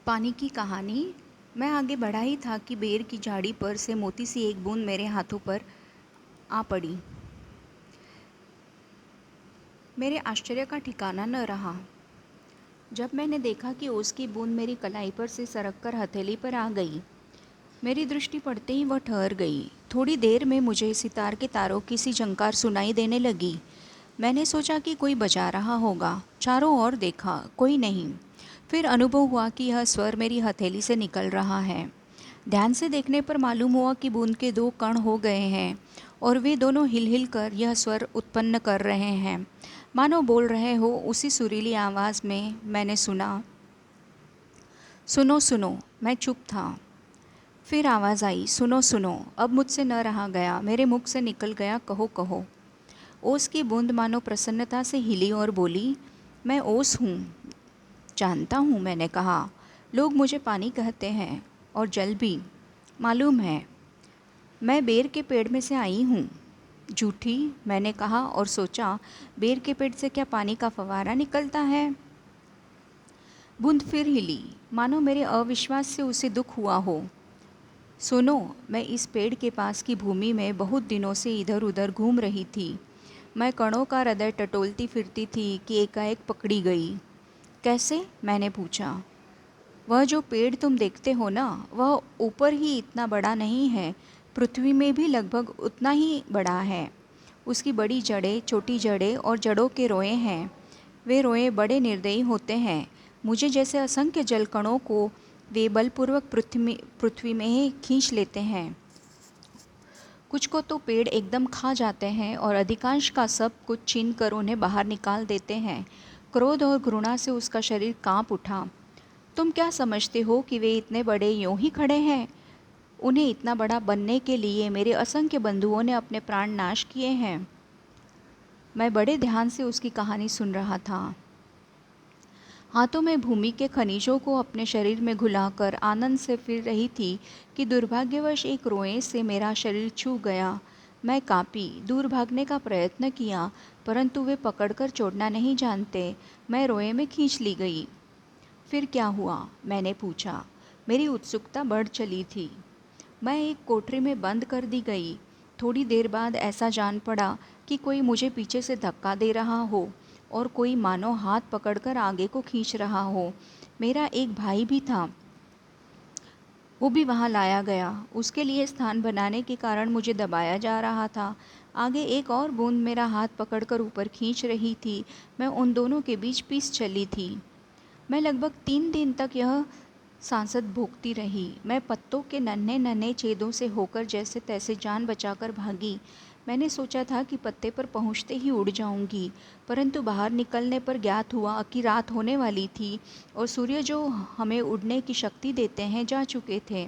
पानी की कहानी। मैं आगे बढ़ा ही था कि बेर की झाड़ी पर से मोती सी एक बूंद मेरे हाथों पर आ पड़ी। मेरे आश्चर्य का ठिकाना न रहा जब मैंने देखा कि ओस की बूंद मेरी कलाई पर से सरक कर हथेली पर आ गई। मेरी दृष्टि पड़ते ही वह ठहर गई। थोड़ी देर में मुझे सितार के तारों की सी झंकार सुनाई देने लगी। मैंने सोचा कि कोई बजा रहा होगा। चारों ओर देखा, कोई नहीं। फिर अनुभव हुआ कि यह स्वर मेरी हथेली से निकल रहा है। ध्यान से देखने पर मालूम हुआ कि बूंद के दो कण हो गए हैं और वे दोनों हिल हिल कर यह स्वर उत्पन्न कर रहे हैं, मानो बोल रहे हो। उसी सुरीली आवाज़ में मैंने सुना, सुनो सुनो। मैं चुप था। फिर आवाज़ आई, सुनो सुनो। अब मुझसे न रहा गया। मेरे मुख से निकल गया, कहो कहो। ओस की बूंद मानो प्रसन्नता से हिली और बोली, मैं ओस हूँ। जानता हूँ, मैंने कहा। लोग मुझे पानी कहते हैं और जल भी, मालूम है। मैं बेर के पेड़ में से आई हूँ। झूठी, मैंने कहा और सोचा, बेर के पेड़ से क्या पानी का फव्वारा निकलता है? बूंद फिर हिली, मानो मेरे अविश्वास से उसे दुख हुआ हो। सुनो, मैं इस पेड़ के पास की भूमि में बहुत दिनों से इधर उधर घूम रही थी। मैं कणों का हृदय टटोलती फिरती थी कि एकाएक पकड़ी गई। कैसे? मैंने पूछा। वह जो पेड़ तुम देखते हो ना, वह ऊपर ही इतना बड़ा नहीं है, पृथ्वी में भी लगभग उतना ही बड़ा है। उसकी बड़ी जड़ें, छोटी जड़ें और जड़ों के रोए हैं। वे रोए बड़े निर्दयी होते हैं। मुझे जैसे असंख्य जलकणों को वे बलपूर्वक पृथ्वी में ही खींच लेते हैं। कुछ को तो पेड़ एकदम खा जाते हैं और अधिकांश का सब कुछ छीन कर उन्हें बाहर निकाल देते हैं। क्रोध और घृणा से उसका शरीर कांप उठा। तुम क्या समझते हो कि वे इतने बड़े यूं ही खड़े हैं? उन्हें इतना बड़ा बनने के लिए मेरे असंख्य बंधुओं ने अपने प्राण नाश किए हैं। मैं बड़े ध्यान से उसकी कहानी सुन रहा था। हाथों में भूमि के खनिजों को अपने शरीर में घुलाकर आनंद से फिर रही थी कि दुर्भाग्यवश एक रोए से मेरा शरीर छू गया। मैं कांपी, दूर भागने का प्रयत्न किया, परंतु वे पकड़कर छोड़ना नहीं जानते। मैं रोए में खींच ली गई। फिर क्या हुआ? मैंने पूछा। मेरी उत्सुकता बढ़ चली थी। मैं एक कोठरी में बंद कर दी गई। थोड़ी देर बाद ऐसा जान पड़ा कि कोई मुझे पीछे से धक्का दे रहा हो और कोई मानो हाथ पकड़कर आगे को खींच रहा हो। मेरा एक भाई भी था, वो भी वहाँ लाया गया। उसके लिए स्थान बनाने के कारण मुझे दबाया जा रहा था। आगे एक और बूंद मेरा हाथ पकड़कर ऊपर खींच रही थी। मैं उन दोनों के बीच पीस चली थी। मैं लगभग 3 दिन तक यह सांसत भोगती रही। मैं पत्तों के नन्हे नन्हे छेदों से होकर जैसे तैसे जान बचाकर भागी। मैंने सोचा था कि पत्ते पर पहुंचते ही उड़ जाऊंगी, परंतु बाहर निकलने पर ज्ञात हुआ कि रात होने वाली थी और सूर्य जो हमें उड़ने की शक्ति देते हैं जा चुके थे,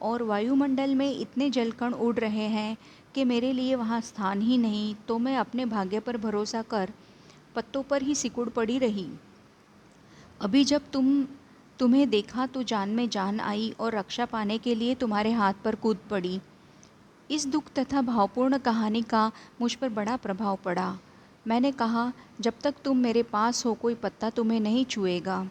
और वायुमंडल में इतने जलकण उड़ रहे हैं कि मेरे लिए वहाँ स्थान ही नहीं। तो मैं अपने भाग्य पर भरोसा कर पत्तों पर ही सिकुड़ पड़ी रही। अभी जब तुम्हें देखा तो जान में जान आई और रक्षा पाने के लिए तुम्हारे हाथ पर कूद पड़ी। इस दुख तथा भावपूर्ण कहानी का मुझ पर बड़ा प्रभाव पड़ा। मैंने कहा, जब तक तुम मेरे पास हो कोई पत्ता तुम्हें नहीं छुएगा।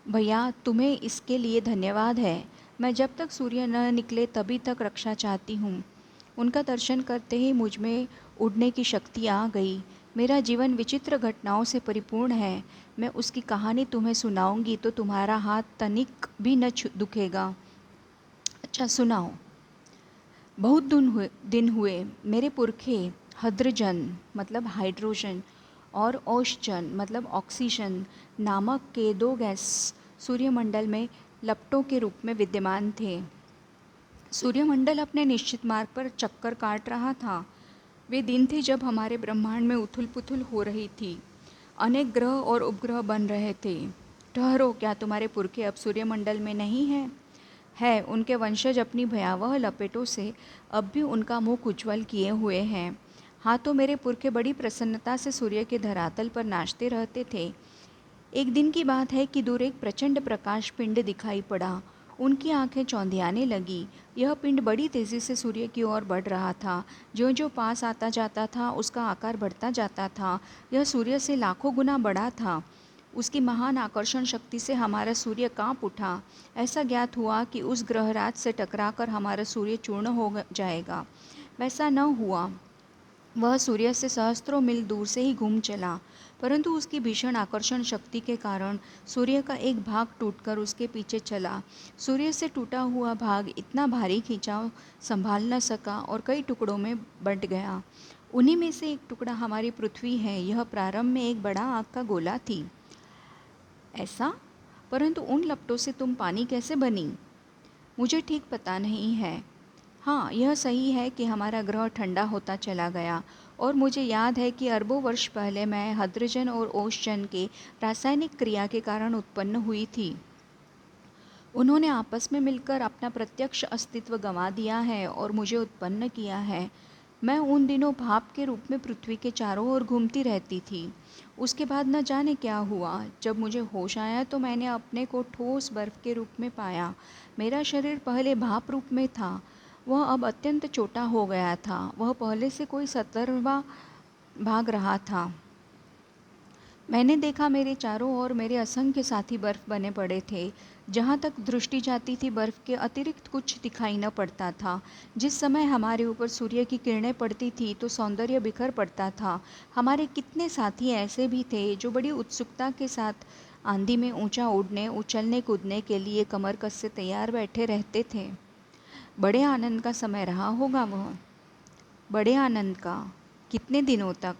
भैया, तुम्हें इसके लिए धन्यवाद है। मैं जब तक सूर्य न निकले तभी तक रक्षा चाहती हूँ। उनका दर्शन करते ही मुझ में उड़ने की शक्ति आ गई। मेरा जीवन विचित्र घटनाओं से परिपूर्ण है। मैं उसकी कहानी तुम्हें सुनाऊंगी तो तुम्हारा हाथ तनिक भी न दुखेगा। अच्छा सुनाओ। बहुत दिन हुए मेरे पुरखे हद्रजन मतलब हाइड्रोजन और ओशजन मतलब ऑक्सीजन नामक के दो गैस सूर्यमंडल में लपटों के रूप में विद्यमान थे। सूर्यमंडल अपने निश्चित मार्ग पर चक्कर काट रहा था। वे दिन थे जब हमारे ब्रह्मांड में उथल पुथल हो रही थी। अनेक ग्रह और उपग्रह बन रहे थे। ठहरो, क्या तुम्हारे पुरखे अब सूर्यमंडल में नहीं हैं? है, उनके वंशज अपनी भयावह लपेटों से अब भी उनका मुख उज्ज्वल किए हुए हैं। हाँ, तो मेरे पुरखे बड़ी प्रसन्नता से सूर्य के धरातल पर नाचते रहते थे। एक दिन की बात है कि दूर एक प्रचंड प्रकाश पिंड दिखाई पड़ा। उनकी आंखें चौंधियाने लगी। यह पिंड बड़ी तेज़ी से सूर्य की ओर बढ़ रहा था। ज्यों-ज्यों पास आता जाता था उसका आकार बढ़ता जाता था। यह सूर्य से लाखों गुना बड़ा था। उसकी महान आकर्षण शक्ति से हमारा सूर्य कांप उठा। ऐसा ज्ञात हुआ कि उस ग्रहराज से टकराकर हमारा सूर्य चूर्ण हो जाएगा। वैसा न हुआ। वह सूर्य से सहस्त्रों मील दूर से ही घूम चला, परंतु उसकी भीषण आकर्षण शक्ति के कारण सूर्य का एक भाग टूटकर उसके पीछे चला। सूर्य से टूटा हुआ भाग इतना भारी खिंचाव संभाल न सका और कई टुकड़ों में बंट गया। उन्हीं में से एक टुकड़ा हमारी पृथ्वी है। यह प्रारंभ में एक बड़ा आग का गोला थी। ऐसा? परंतु उन लपटों से तुम पानी कैसे बनी? मुझे ठीक पता नहीं है। हाँ, यह सही है कि हमारा ग्रह ठंडा होता चला गया, और मुझे याद है कि अरबों वर्ष पहले मैं हाइड्रोजन और ओजोन के रासायनिक क्रिया के कारण उत्पन्न हुई थी। उन्होंने आपस में मिलकर अपना प्रत्यक्ष अस्तित्व गंवा दिया है और मुझे उत्पन्न किया है। मैं उन दिनों भाप के रूप में पृथ्वी के चारों ओर घूमती रहती थी। उसके बाद न जाने क्या हुआ। जब मुझे होश आया तो मैंने अपने को ठोस बर्फ के रूप में पाया। मेरा शरीर पहले भाप रूप में था, वह अब अत्यंत छोटा हो गया था। वह पहले से कोई 17वां भाग रहा था। मैंने देखा मेरे चारों ओर मेरे असंख्य साथी बर्फ बने पड़े थे। जहाँ तक दृष्टि जाती थी बर्फ के अतिरिक्त कुछ दिखाई न पड़ता था। जिस समय हमारे ऊपर सूर्य की किरणें पड़ती थी तो सौंदर्य बिखर पड़ता था। हमारे कितने साथी ऐसे भी थे जो बड़ी उत्सुकता के साथ आंधी में ऊंचा उड़ने, उछलने कूदने के लिए कमर कस से तैयार बैठे रहते थे। बड़े आनंद का समय रहा होगा वह। बड़े आनंद का। कितने दिनों तक?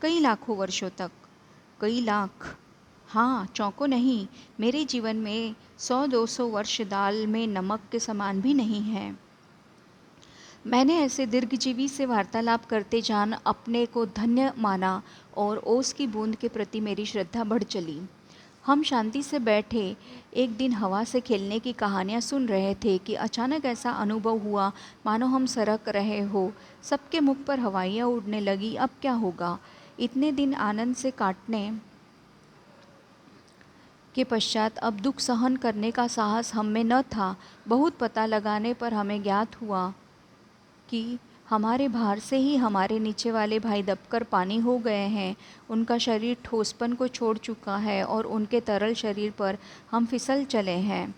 कई लाखों वर्षों तक। कई लाख। हाँ, चौंको नहीं। मेरे जीवन में 100-200 वर्ष दाल में नमक के समान भी नहीं है। मैंने ऐसे दीर्घजीवी से वार्तालाप करते जान अपने को धन्य माना और ओस की बूंद के प्रति मेरी श्रद्धा बढ़ चली। हम शांति से बैठे एक दिन हवा से खेलने की कहानियाँ सुन रहे थे कि अचानक ऐसा अनुभव हुआ मानो हम सरक रहे हो। सबके मुख पर हवाइयाँ उड़ने लगी। अब क्या होगा? इतने दिन आनंद से काटने के पश्चात अब दुख सहन करने का साहस हम में न था। बहुत पता लगाने पर हमें ज्ञात हुआ कि हमारे भार से ही हमारे नीचे वाले भाई दबकर पानी हो गए हैं। उनका शरीर ठोसपन को छोड़ चुका है और उनके तरल शरीर पर हम फिसल चले हैं।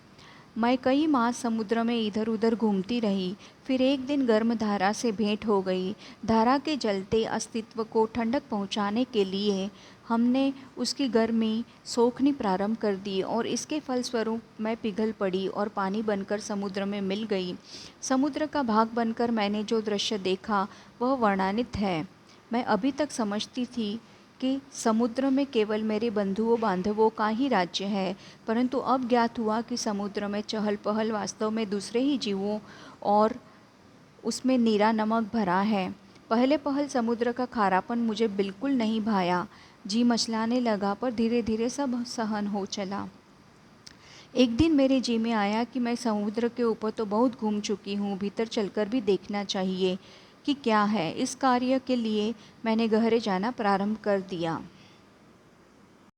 मैं कई मास समुद्र में इधर उधर घूमती रही। फिर एक दिन गर्म धारा से भेंट हो गई। धारा के जलते अस्तित्व को ठंडक पहुंचाने के लिए हमने उसकी गर्मी सोखनी प्रारंभ कर दी और इसके फलस्वरूप मैं पिघल पड़ी और पानी बनकर समुद्र में मिल गई। समुद्र का भाग बनकर मैंने जो दृश्य देखा वह वर्णनातीत है। मैं अभी तक समझती थी कि समुद्र में केवल मेरे बंधुओं बांधवों का ही राज्य है, परंतु अब ज्ञात हुआ कि समुद्र में चहल पहल वास्तव में दूसरे ही जीवों और उसमें नीरा नमक भरा है। पहले पहल समुद्र का खारापन मुझे बिल्कुल नहीं भाया। जी मचलाने लगा, पर धीरे धीरे सब सहन हो चला। एक दिन मेरे जी में आया कि मैं समुद्र के ऊपर तो बहुत घूम चुकी हूँ, भीतर चलकर भी देखना चाहिए कि क्या है। इस कार्य के लिए मैंने गहरे जाना प्रारंभ कर दिया।